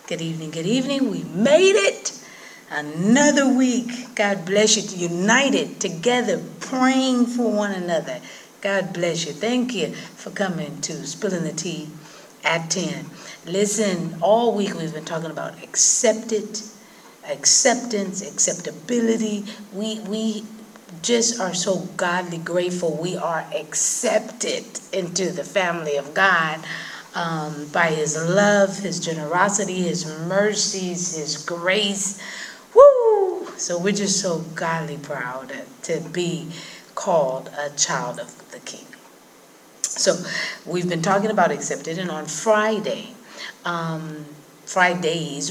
Good evening, good evening. We made it. Another week. God bless you. United together, praying for one another. God bless you. Thank you for coming to Spilling the Tea at 10. Listen, all week we've been talking about acceptance, acceptability. We just are so godly grateful we are accepted into the family of God. By his love, his generosity, his mercies, his grace. Woo! So we're just so godly proud to be called a child of the King. So we've been talking about accepted, and on Fridays,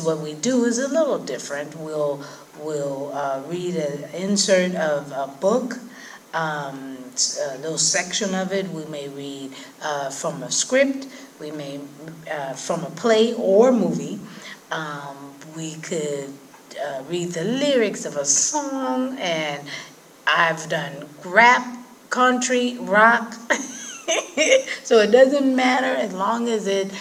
what we do is a little different. We'll read an insert of a book, a little section of it. We may read from a script. We may from a play or movie. We could read the lyrics of a song, and I've done rap, country, rock. So it doesn't matter as long as it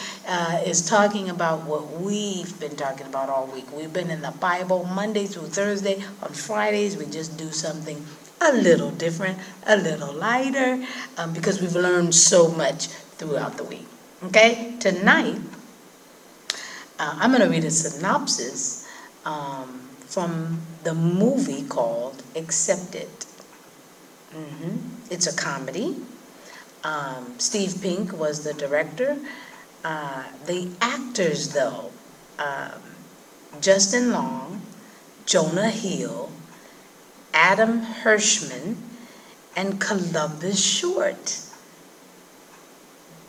is talking about what we've been talking about all week. We've been in the Bible Monday through Thursday. On Fridays, we just do something a little different, a little lighter, because we've learned so much throughout the week. Okay, tonight I'm going to read a synopsis from the movie called Accepted. It's a comedy. Steve Pink was the director. The actors, though, Justin Long, Jonah Hill, Adam Hirschman, and Columbus Short.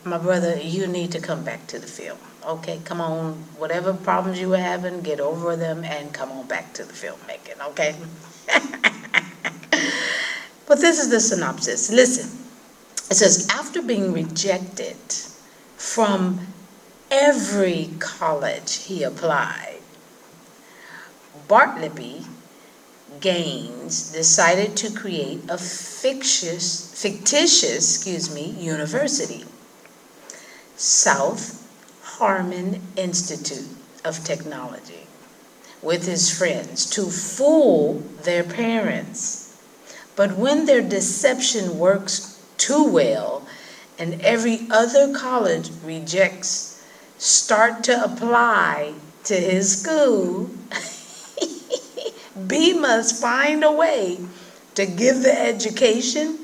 My brother, you need to come back to the film. Okay, come on. Whatever problems you were having, get over them and come on back to the filmmaking, okay? But this is the synopsis. Listen. It says, after being rejected from every college he applied, Bartleby Gaines decided to create a fictitious university, South Harmon Institute of Technology, with his friends to fool their parents. But when their deception works too well and every other college rejects, start to apply to his school, B must find a way to give the education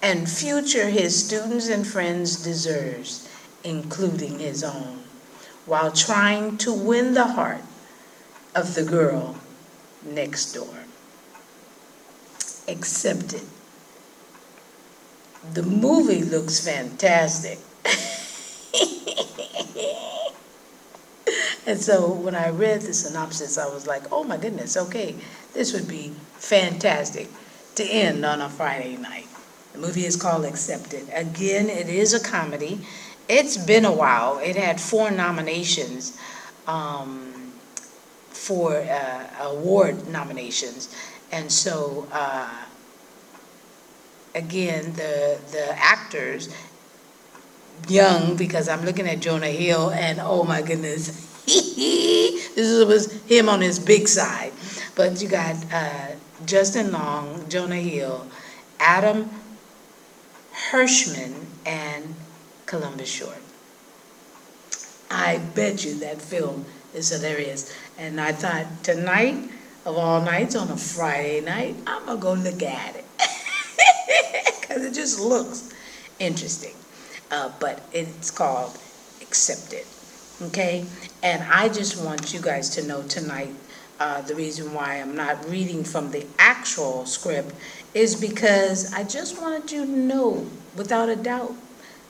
and future his students and friends deserves, including his own, while trying to win the heart of the girl next door. Accepted. The movie looks fantastic. And so when I read the synopsis, I was like, oh my goodness, okay, this would be fantastic to end on a Friday night. The movie is called Accepted. Again, it is a comedy. It's been a while. It had 4 nominations for award nominations. And so, again, the actors, young, because I'm looking at Jonah Hill, and oh my goodness, this was him on his big side. But you got Justin Long, Jonah Hill, Adam Hirschman, and Columbus Short. I bet you that film is hilarious. And I thought tonight, of all nights, on a Friday night, I'm going to go look at it. Because it just looks interesting. But it's called Accepted. Okay? And I just want you guys to know tonight, the reason why I'm not reading from the actual script is because I just wanted you to know, without a doubt,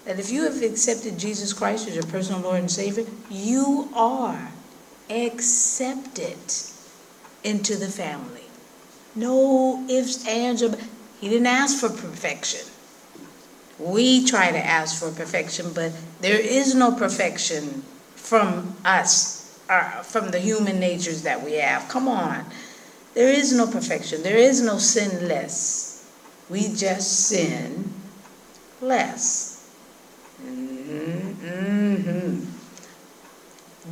that if you have accepted Jesus Christ as your personal Lord and Savior, you are accepted into the family. No ifs, ands, or buts. He didn't ask for perfection. We try to ask for perfection, but there is no perfection from us, from the human natures that we have. Come on. There is no perfection. There is no sinless. We just sin less.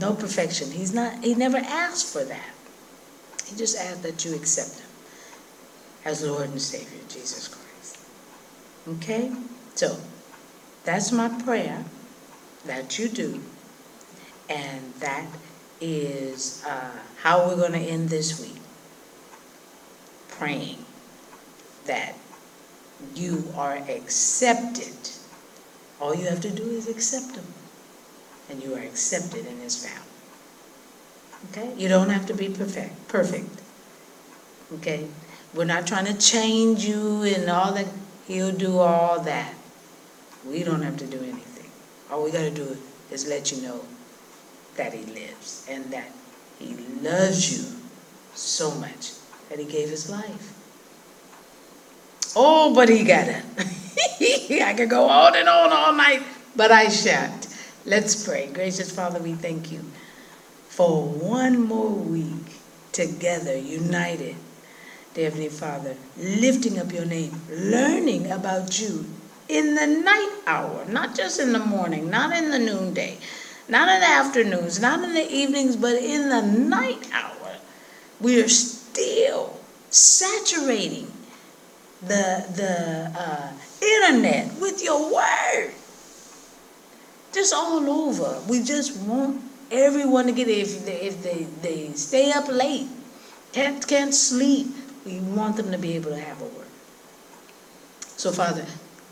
No perfection. He never asked for that. He just asked that you accept him as Lord and Savior, Jesus Christ. Okay? So, that's my prayer that you do. And that is how we're going to end this week. Praying that you are accepted. All you have to do is accept him. And you are accepted in his family. Okay? You don't have to be perfect. Okay? We're not trying to change you and all that. He'll do all that. We don't have to do anything. All we got to do is let you know that he lives and that he loves you so much that he gave his life. Oh, but he got it. I could go on and on all night, but I shan't. Let's pray. Gracious Father, we thank you for one more week together, united. Dear Heavenly Father, lifting up your name, learning about you in the night hour, not just in the morning, not in the noonday, not in the afternoons, not in the evenings, but in the night hour. We are still saturating the internet with your word. Just all over. We just want everyone to get it. If they stay up late, can't sleep, we want them to be able to have a word. So, Father,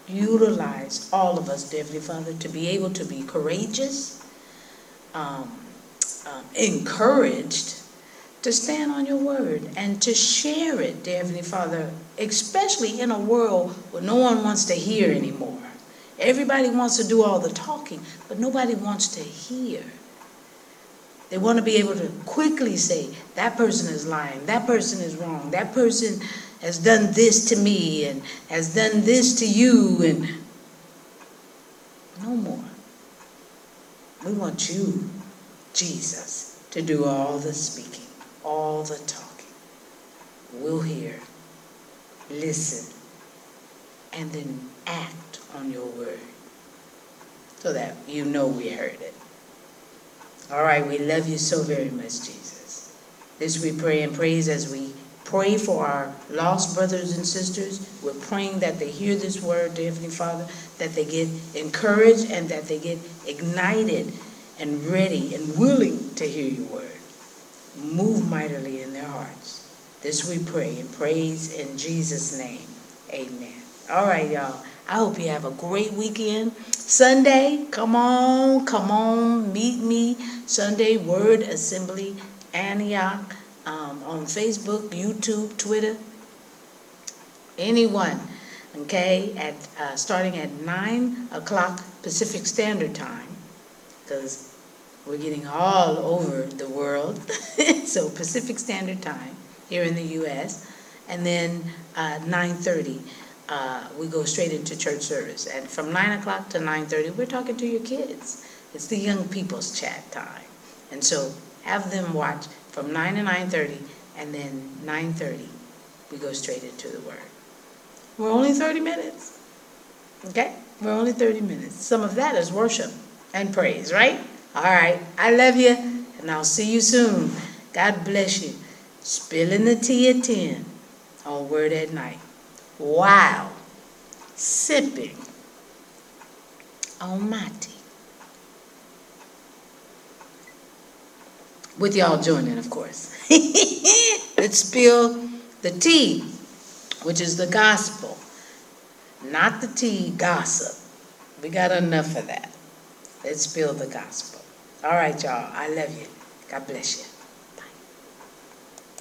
utilize all of us, dear Heavenly Father, to be able to be courageous, encouraged to stand on your word and to share it, dear Heavenly Father, especially in a world where no one wants to hear anymore. Everybody wants to do all the talking, but nobody wants to hear. They want to be able to quickly say, that person is lying, that person is wrong, that person has done this to me and has done this to you, and no more. We want you, Jesus, to do all the speaking, all the talking. We'll hear, listen, and then act on your word so that you know we heard it. All right, we love you so very much, Jesus. This we pray and praise as we pray for our lost brothers and sisters. We're praying that they hear this word, dear Heavenly Father, that they get encouraged and that they get ignited and ready and willing to hear your word. Move mightily in their hearts. This we pray and praise in Jesus' name. Amen. All right, y'all. I hope you have a great weekend. Sunday, come on, meet me. Sunday, Word Assembly, Antioch, on Facebook, YouTube, Twitter, anyone, okay, at starting at 9 o'clock Pacific Standard Time, because we're getting all over the world, so Pacific Standard Time here in the U.S., and then 9:30. We go straight into church service. And from 9 o'clock to 9:30, we're talking to your kids. It's the young people's chat time. And so have them watch from 9 to 9:30, and then 9:30, we go straight into the Word. We're only 30 minutes. Okay? We're only 30 minutes. Some of that is worship and praise, right? All right. I love you, and I'll see you soon. God bless you. Spilling the tea at 10 on Word at Night. Wow. Sipping on my tea. With y'all joining, of course. Let's spill the tea, which is the gospel. Not the tea gossip. We got enough of that. Let's spill the gospel. All right, y'all. I love you. God bless you.